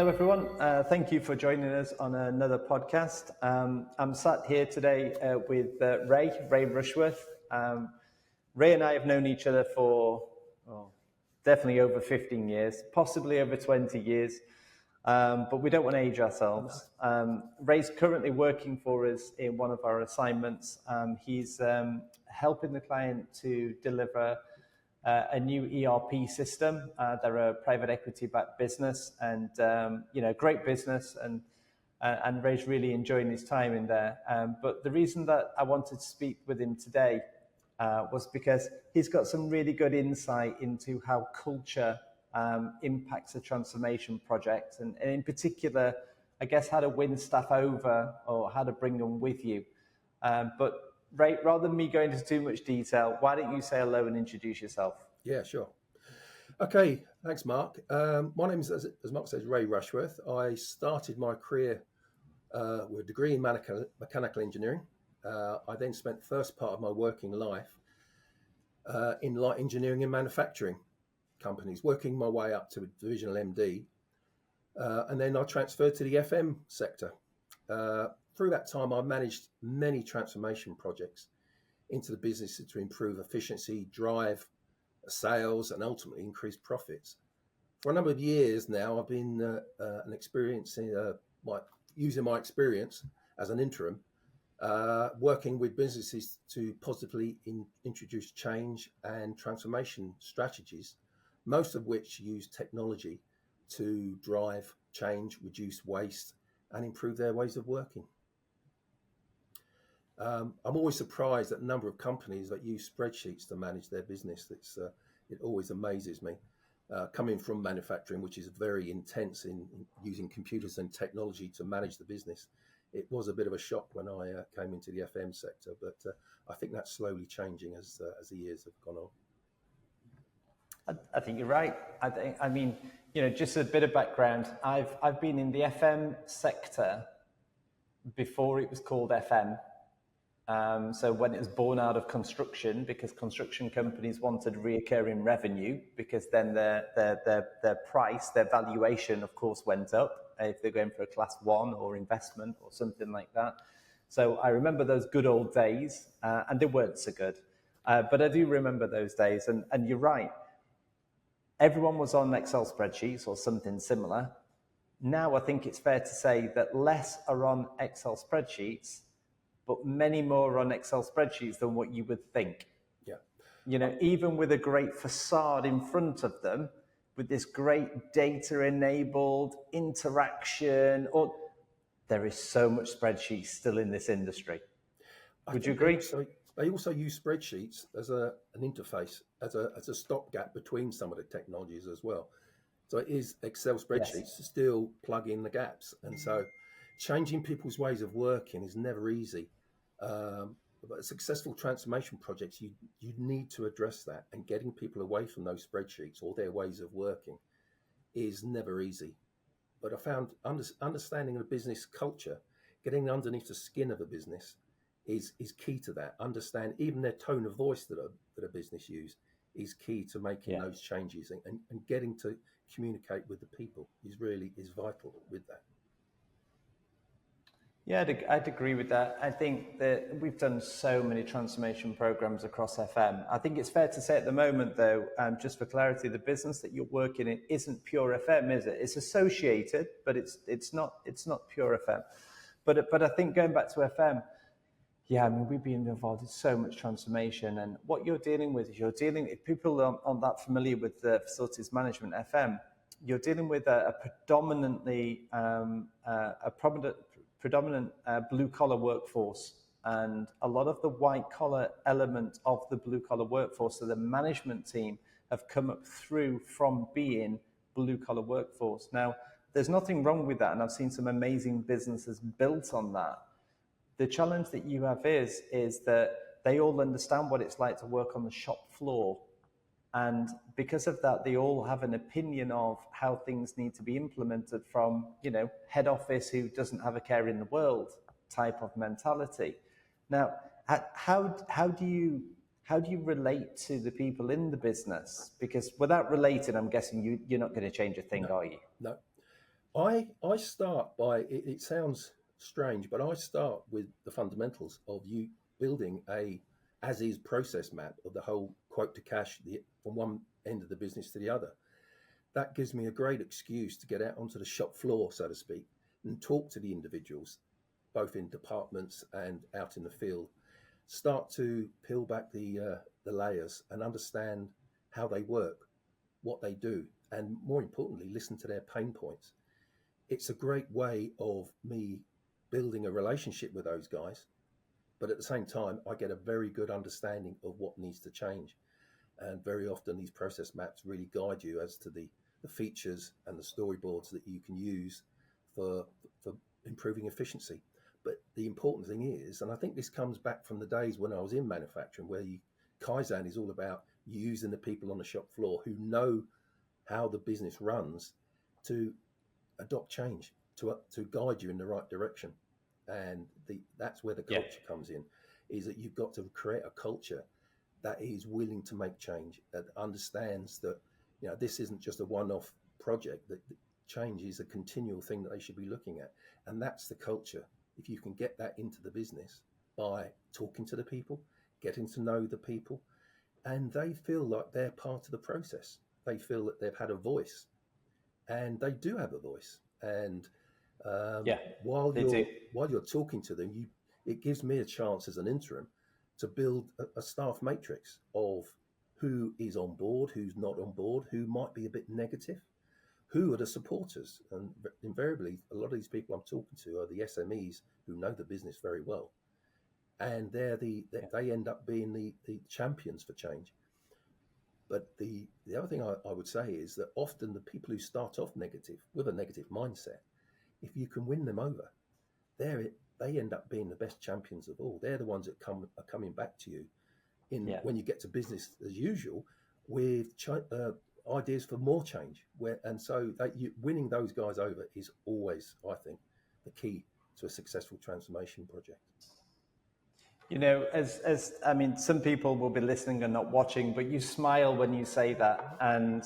Hello, everyone. Thank you for joining us on another podcast. I'm sat here today with Ray Rushworth. Ray and I have known each other for definitely over 15 years, possibly over 20 years, but we don't want to age ourselves. Ray's currently working for us in one of our assignments. He's helping the client to deliver a new ERP system. They're a private equity-backed business, and great business, and Ray's really enjoying his time in there. But the reason that I wanted to speak with him today was because he's got some really good insight into how culture impacts a transformation project, and in particular, I guess, how to win staff over or how to bring them with you. But Ray, rather than me going into too much detail, why don't you say hello and introduce yourself? Yeah, sure. Okay, thanks, Mark. My name is, as Mark says, Ray Rushworth. I started my career with a degree in mechanical engineering. I then spent the first part of my working life in light engineering and manufacturing companies, working my way up to a divisional MD. And then I transferred to the FM sector. Through that time, I managed many transformation projects into the business to improve efficiency, drive sales, and ultimately increase profits. For a number of years now, I've been using my experience as an interim, working with businesses to positively introduce change and transformation strategies, most of which use technology to drive change, reduce waste, and improve their ways of working. I'm always surprised at the number of companies that use spreadsheets to manage their business. It always amazes me. Coming from manufacturing, which is very intense in using computers and technology to manage the business, it was a bit of a shock when I came into the FM sector, but I think that's slowly changing as the years have gone on. I think you're right. I mean, just a bit of background. I've been in the FM sector before it was called FM. So when it was born out of construction, because construction companies wanted reoccurring revenue, because then their price, their valuation, of course, went up if they're going for a class 1 or investment or something like that. So I remember those good old days, and they weren't so good. But I do remember those days, and you're right. Everyone was on Excel spreadsheets or something similar. Now I think it's fair to say that less are on Excel spreadsheets, but many more on Excel spreadsheets than what you would think. Yeah. Even with a great facade in front of them, with this great data-enabled interaction, there is so much spreadsheets still in this industry. Would you agree? They also use spreadsheets as an interface, as a stopgap between some of the technologies as well. So it is Excel spreadsheets to still plug in the gaps. And so changing people's ways of working is never easy. But successful transformation projects, you need to address that, and getting people away from those spreadsheets or their ways of working is never easy. But I found understanding the business culture, getting underneath the skin of a business is key to that. Understand even their tone of voice that a business use is key to making those changes, and getting to communicate with the people is vital with that. Yeah, I'd agree with that. I think that we've done so many transformation programs across FM. I think it's fair to say at the moment, though, just for clarity, the business that you're working in isn't pure FM, is it? It's associated, but it's not pure FM. But I think going back to FM, we've been involved in so much transformation, and what you're dealing with is if people aren't that familiar with the facilities management FM, you're dealing with a predominant blue-collar workforce, and a lot of the white-collar element of the blue-collar workforce, so the management team have come up through from being blue-collar workforce. Now, there's nothing wrong with that, and I've seen some amazing businesses built on that. The challenge that you have is that they all understand what it's like to work on the shop floor. And because of that, they all have an opinion of how things need to be implemented from, head office who doesn't have a care in the world type of mentality. Now, how do you relate to the people in the business? Because without relating, I'm guessing you're not going to change a thing, are you? No. I start by it sounds strange, but I start with the fundamentals of you building a as is process map of the whole quote to cash from one end of the business to the other. That gives me a great excuse to get out onto the shop floor, so to speak, and talk to the individuals, both in departments and out in the field. Start to peel back the layers and understand how they work, what they do, and more importantly, listen to their pain points. It's a great way of me building a relationship with those guys, but at the same time, I get a very good understanding of what needs to change. And very often, these process maps really guide you as to the features and the storyboards that you can use for, for improving efficiency. But the important thing is, and I think this comes back from the days when I was in manufacturing, where Kaizen is all about using the people on the shop floor who know how the business runs to adopt change, to guide you in the right direction. And that's where the culture comes in, is that you've got to create a culture that is willing to make change, that understands that this isn't just a one-off project, that change is a continual thing that they should be looking at. And that's the culture. If you can get that into the business by talking to the people, getting to know the people, and they feel like they're part of the process, they feel that they've had a voice, and they do have a voice. And while you're talking to them, it gives me a chance as an interim to build a staff matrix of who is on board, who's not on board, who might be a bit negative, who are the supporters. And invariably, a lot of these people I'm talking to are the SMEs who know the business very well. And they end up being the champions for change. But the other thing I would say is that often the people who start off negative, with a negative mindset, if you can win them over, they end up being the best champions of all. They're the ones that are coming back to you when you get to business as usual with ideas for more change. So winning those guys over is always, I think, the key to a successful transformation project. As I mean, some people will be listening and not watching, but you smile when you say that. And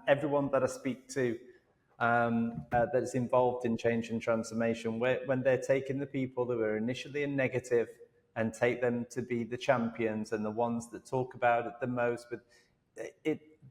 everyone that I speak to that is involved in change and transformation, when they're taking the people that were initially in negative and take them to be the champions and the ones that talk about it the most, but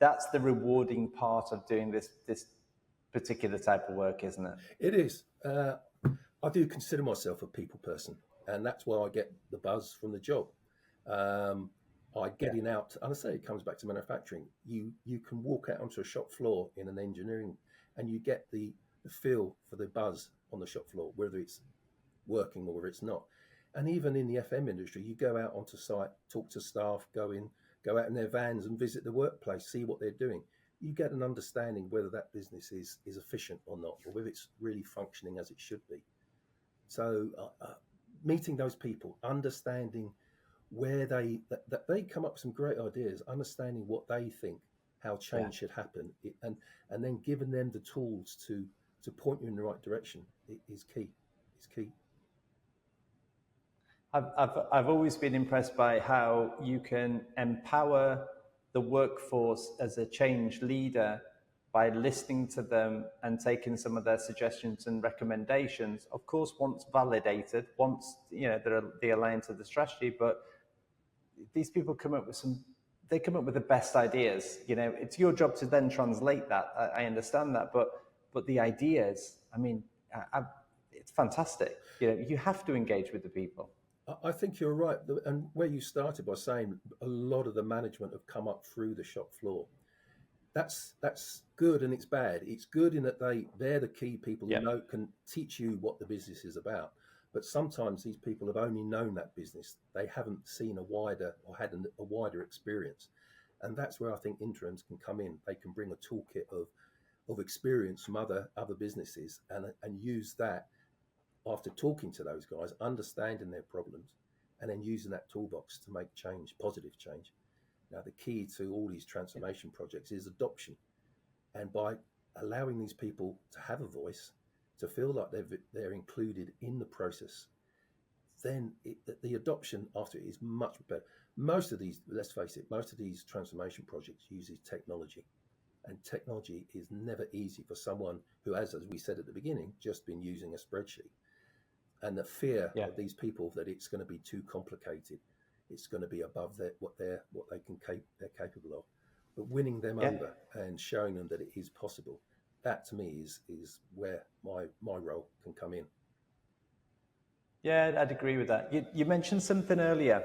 that's the rewarding part of doing this particular type of work, isn't it? It is. I do consider myself a people person, and that's why I get the buzz from the job. I getting out, and I say it comes back to manufacturing. You can walk out onto a shop floor in an engineering, and you get the feel for the buzz on the shop floor, whether it's working or whether it's not. And even in the FM industry, you go out onto site, talk to staff, go out in their vans and visit the workplace, see what they're doing. You get an understanding whether that business is efficient or not, or whether it's really functioning as it should be. So meeting those people, understanding where they come up with some great ideas, understanding what they think, how change should happen, and then giving them the tools to point you in the right direction is key. It's key. I've always been impressed by how you can empower the workforce as a change leader by listening to them and taking some of their suggestions and recommendations. Of course, once validated, once they align to the strategy, but these people come up with the best ideas. It's your job to then translate that. I understand that, but the ideas, I mean, it's fantastic. You have to engage with the people. I think you're right. And where you started by saying a lot of the management have come up through the shop floor. That's good and it's bad. It's good in that they're the key people who can teach you what the business is about. But sometimes these people have only known that business. They haven't seen a wider experience. And that's where I think interims can come in. They can bring a toolkit of experience from other businesses and use that after talking to those guys, understanding their problems, and then using that toolbox to make change, positive change. Now, the key to all these transformation projects is adoption. And by allowing these people to have a voice, to feel like they're included in the process, then the adoption after it is much better. Let's face it, most of these transformation projects uses technology. And technology is never easy for someone who has, as we said at the beginning, just been using a spreadsheet. And the fear of these people that it's going to be too complicated, it's going to be above what they're capable of. But winning them over and showing them that it is possible, that to me is where my role can come in. Yeah, I'd agree with that. You mentioned something earlier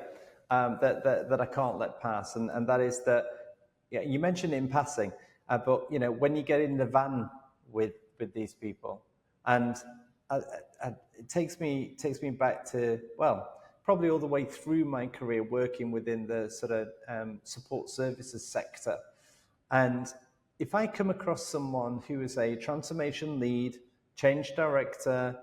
that I can't let pass, and that is that you mentioned it in passing, but when you get in the van with these people, and it takes me back to, well, probably all the way through my career working within the sort of support services sector, and if I come across someone who is a transformation lead, change director,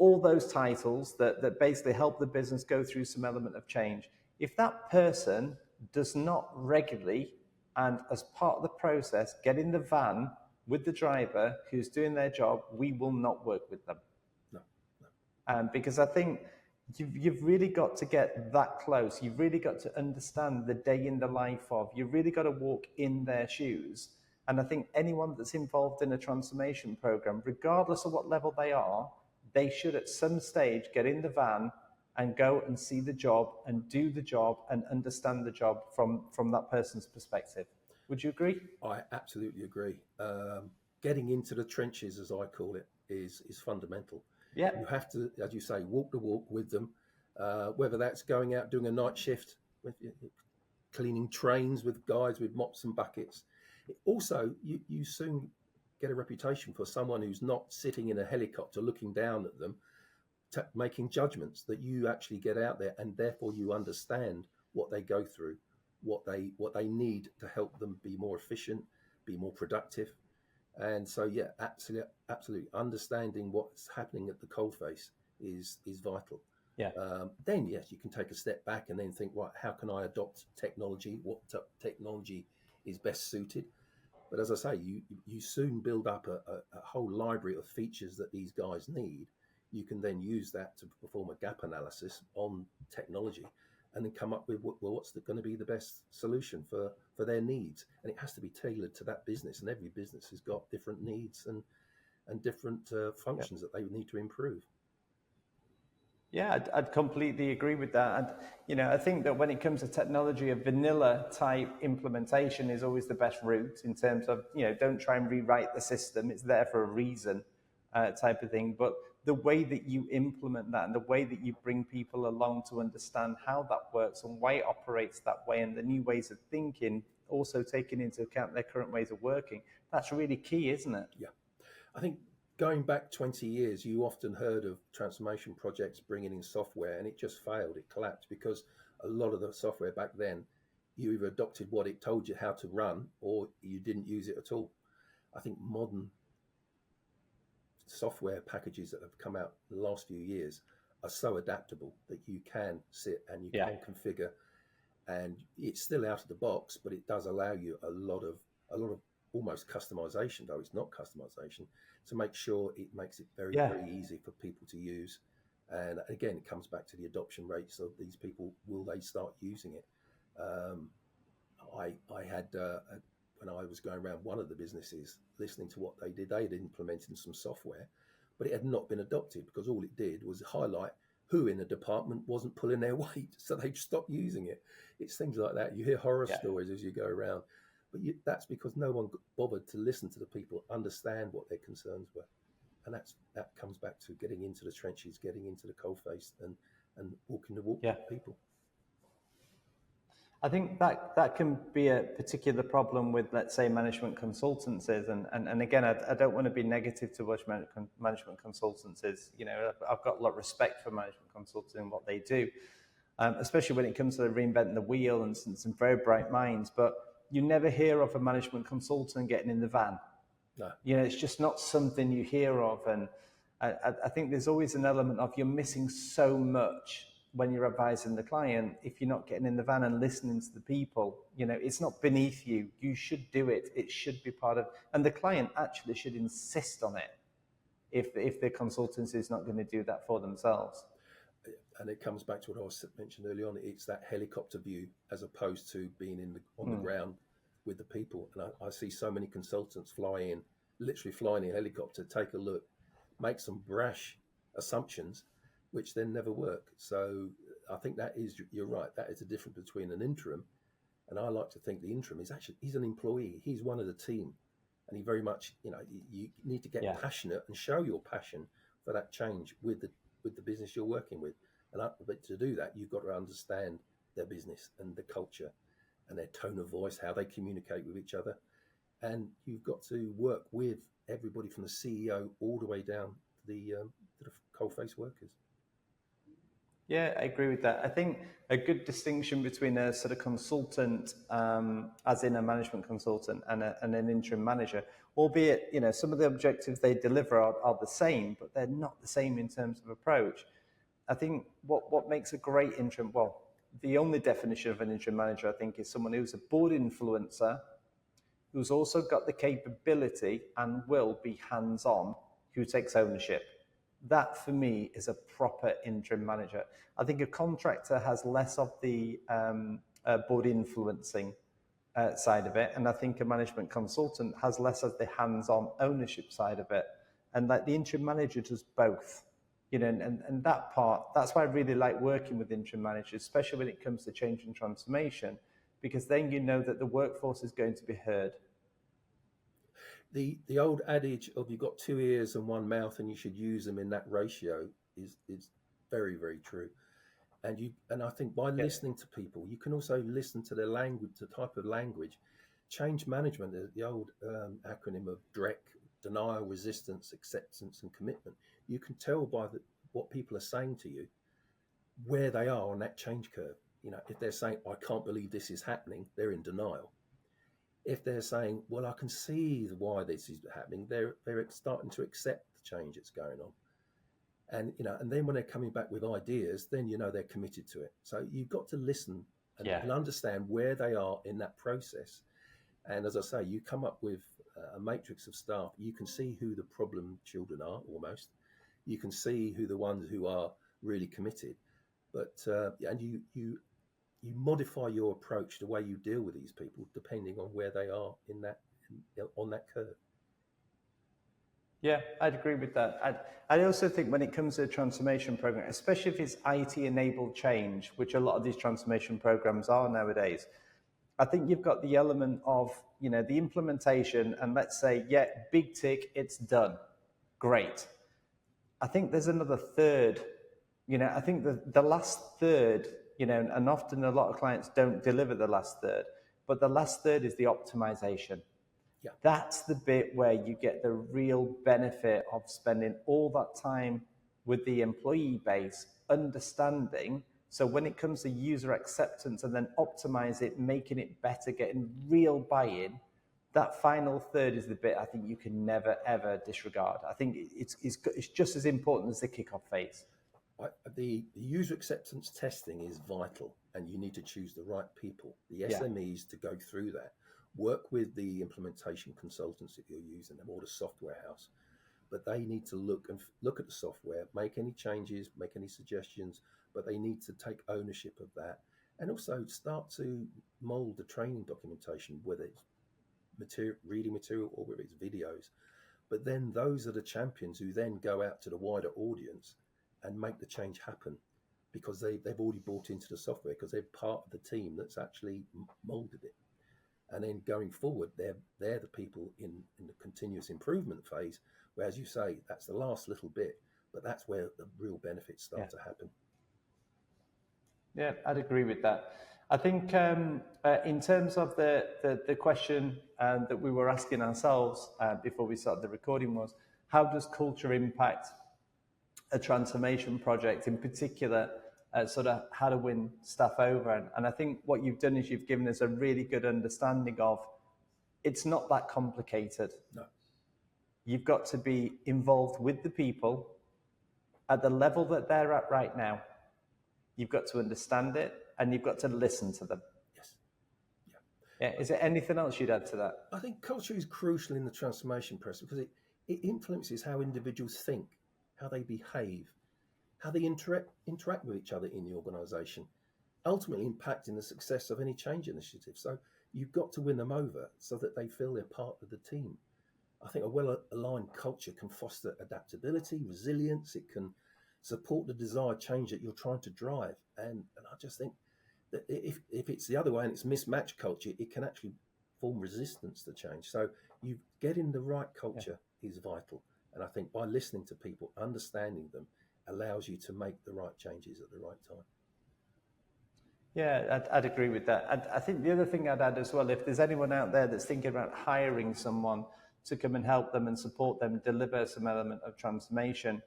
all those titles that basically help the business go through some element of change, if that person does not regularly and as part of the process get in the van with the driver who's doing their job, we will not work with them. No. Because I think you've really got to get that close. You've really got to understand the day in the life of. You've really got to walk in their shoes. And I think anyone that's involved in a transformation program, regardless of what level they are, they should at some stage get in the van and go and see the job and do the job and understand the job from that person's perspective. Would you agree? I absolutely agree. Getting into the trenches, as I call it, is fundamental. Yeah. You have to, as you say, walk the walk with them, whether that's going out doing a night shift, cleaning trains with guys with mops and buckets. Also, you soon get a reputation for someone who's not sitting in a helicopter looking down at them, making judgments, that you actually get out there and therefore you understand what they go through, what they need to help them be more efficient, be more productive. And so, yeah, absolutely. Understanding what's happening at the coalface is vital. Yeah. Then, yes, you can take a step back and then think, right, how can I adopt technology? What technology is best suited? But as I say, you soon build up a whole library of features that these guys need. You can then use that to perform a gap analysis on technology and then come up with what's going to be the best solution for their needs. And it has to be tailored to that business. And every business has got different needs and different functions that they need to improve. Yeah, I'd completely agree with that. And, I think that when it comes to technology, a vanilla type implementation is always the best route in terms of, don't try and rewrite the system. It's there for a reason type of thing. But the way that you implement that and the way that you bring people along to understand how that works and why it operates that way and the new ways of thinking, also taking into account their current ways of working, that's really key, isn't it? Yeah. I think going back 20 years, you often heard of transformation projects bringing in software and it just failed. It collapsed because a lot of the software back then, you either adopted what it told you how to run or you didn't use it at all. I think modern software packages that have come out in the last few years are so adaptable that you can sit and you can configure, and it's still out of the box, but it does allow you a lot of almost customization, though it's not customization, to make sure it makes it very easy for people to use. And again, it comes back to the adoption rates of these people. Will they start using it? I had when I was going around one of the businesses, listening to what they did, they had implemented some software, but it had not been adopted because all it did was highlight who in the department wasn't pulling their weight, so they stopped using it. It's things like that. You hear horror stories as you go around, but that's because no one bothered to listen to the people, understand what their concerns were. And that comes back to getting into the trenches, getting into the coalface and walking the walk with people. I think that can be a particular problem with, let's say, management consultancies. And again, I don't want to be negative towards management consultancies. I've got a lot of respect for management consulting and what they do, especially when it comes to reinventing the wheel and some very bright minds. But you never hear of a management consultant getting in the van. No. It's just not something you hear of. And I think there's always an element of you're missing so much when you're advising the client if you're not getting in the van and listening to the people. It's not beneath you. You should do it. It should be part of, and the client actually should insist on it if the consultancy is not going to do that for themselves. And it comes back to what I mentioned early on. It's that helicopter view as opposed to being on the ground with the people. And I see so many consultants literally flying in a helicopter, take a look, make some brash assumptions, which then never work. So I think you're right, that is the difference between an interim. And I like to think the interim he's an employee, he's one of the team. And he very much, you need to get passionate and show your passion for that change with the business you're working with. But to do that, you've got to understand their business and the culture and their tone of voice, how they communicate with each other. And you've got to work with everybody from the CEO all the way down to the coalface workers. Yeah, I agree with that. I think a good distinction between a sort of consultant, as in a management consultant, and an interim manager, albeit, some of the objectives they deliver are the same, but they're not the same in terms of approach. I think what makes a great interim, the only definition of an interim manager, I think, is someone who's a board influencer, who's also got the capability and will be hands-on, who takes ownership. That, for me, is a proper interim manager. I think a contractor has less of the board influencing side of it, and I think a management consultant has less of the hands-on ownership side of it. And like the interim manager does both, and that part, that's why I really like working with interim managers, especially when it comes to change and transformation, because then you know that the workforce is going to be heard. The old adage of you've got 2 ears and 1 mouth and you should use them in that ratio is very, very true. And I think by listening to people, you can also listen to their language, the type of language. Change management, the old acronym of DREC, denial, resistance, acceptance, and commitment. You can tell by what people are saying to you where they are on that change curve. If they're saying, I can't believe this is happening, they're in denial. If they're saying, well, I can see why this is happening, they're starting to accept the change that's going on. And then when they're coming back with ideas, then they're committed to it. So you've got to listen and understand where they are in that process. And as I say, you come up with a matrix of staff. You can see who the problem children are almost. You can see who the ones who are really committed. But and you modify your approach, the way you deal with these people, depending on where they are on that curve. Yeah, I'd agree with that. I also think when it comes to a transformation program, especially if it's IT-enabled change, which a lot of these transformation programs are nowadays, I think you've got the element of, the implementation, and let's say, big tick, it's done. Great. I think there's another third. I think the last third, and often a lot of clients don't deliver the last third, but the last third is the optimization. Yeah. That's the bit where you get the real benefit of spending all that time with the employee base, understanding. So when it comes to user acceptance and then optimize it, making it better, getting real buy-in, that final third is the bit I think you can never, ever disregard. I think it's just as important as the kickoff phase. The user acceptance testing is vital, and you need to choose the right people, the SMEs, to go through that. Work with the implementation consultants that you're using them, or the software house, but they need to look at the software, make any changes, make any suggestions, but they need to take ownership of that, and also start to mold the training documentation, whether it's reading material or whether it's videos. But then those are the champions who then go out to the wider audience and make the change happen, because they've already bought into the software, because they're part of the team that's actually molded it. And then going forward, they're the people in the continuous improvement phase, where, as you say, that's the last little bit, but that's where the real benefits start to happen. Yeah, I'd agree with that. I think in terms of the question that we were asking ourselves before we started the recording was, how does culture impact a transformation project, in particular, sort of how to win staff over? And I think what you've done is you've given us a really good understanding of, it's not that complicated. No. You've got to be involved with the people at the level that they're at right now. You've got to understand it, and you've got to listen to them. Yes. Yeah. Is there anything else you'd add to that? I think culture is crucial in the transformation process, because it influences how individuals think, how they behave, how they interact with each other in the organisation, ultimately impacting the success of any change initiative. So you've got to win them over so that they feel they're part of the team. I think a well-aligned culture can foster adaptability, resilience. It can support the desired change that you're trying to drive. And I just think that if it's the other way and it's mismatched culture, it can actually form resistance to change. So you getting the right culture is vital. And I think by listening to people, understanding them, allows you to make the right changes at the right time. Yeah, I'd agree with that. I think the other thing I'd add as well, if there's anyone out there that's thinking about hiring someone to come and help them and support them deliver some element of transformation,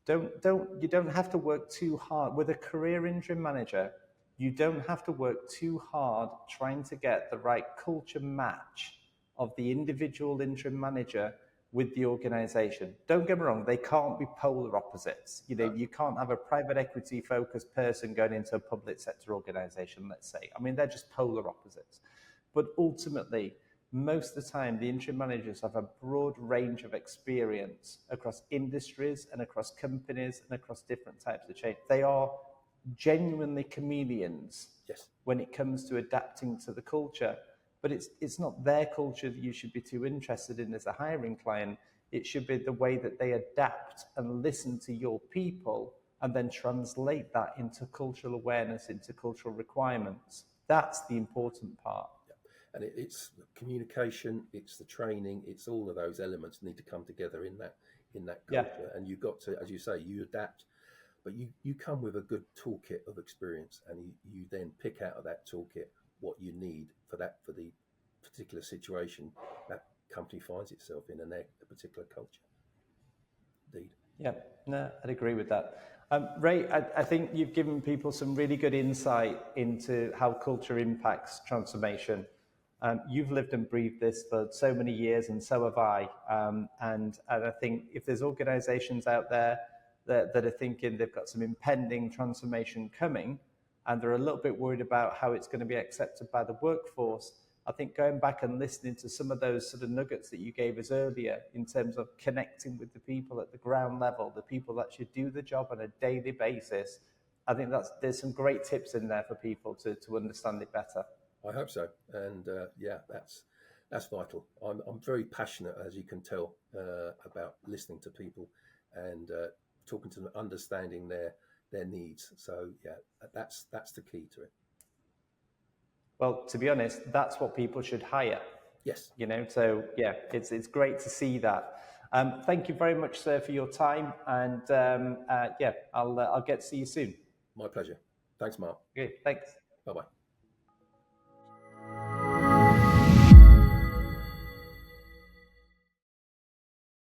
you don't have to work too hard. With a career interim manager, you don't have to work too hard trying to get the right culture match of the individual interim manager with the organization. Don't get me wrong, they can't be polar opposites. You can't have a private equity focused person going into a public sector organization, let's say. I mean, they're just polar opposites. But ultimately, most of the time, the interim managers have a broad range of experience across industries and across companies and across different types of change. They are genuinely chameleons when it comes to adapting to the culture. But it's not their culture that you should be too interested in as a hiring client. It should be the way that they adapt and listen to your people and then translate that into cultural awareness, into cultural requirements. That's the important part. And it's communication, it's the training, it's all of those elements need to come together in that culture. And you've got to, as you say, you adapt, but you come with a good toolkit of experience, and you then pick out of that toolkit what you need for the particular situation that company finds itself in, and their particular culture. Indeed. Yeah, no, I'd agree with that. Ray, I think you've given people some really good insight into how culture impacts transformation. You've lived and breathed this for so many years, and so have I. And I think if there's organizations out there that are thinking they've got some impending transformation coming, and they're a little bit worried about how it's going to be accepted by the workforce, I think going back and listening to some of those sort of nuggets that you gave us earlier in terms of connecting with the people at the ground level, the people that should do the job on a daily basis, I think there's some great tips in there for people to understand it better. I hope so. And that's vital. I'm very passionate, as you can tell, about listening to people and talking to them, understanding their needs. So yeah, that's the key to it. Well, to be honest, that's what people should hire. Yes. So yeah, it's great to see that. Thank you very much, sir, for your time. And I'll get to see you soon. My pleasure. Thanks, Mark. Okay, thanks. Bye-bye.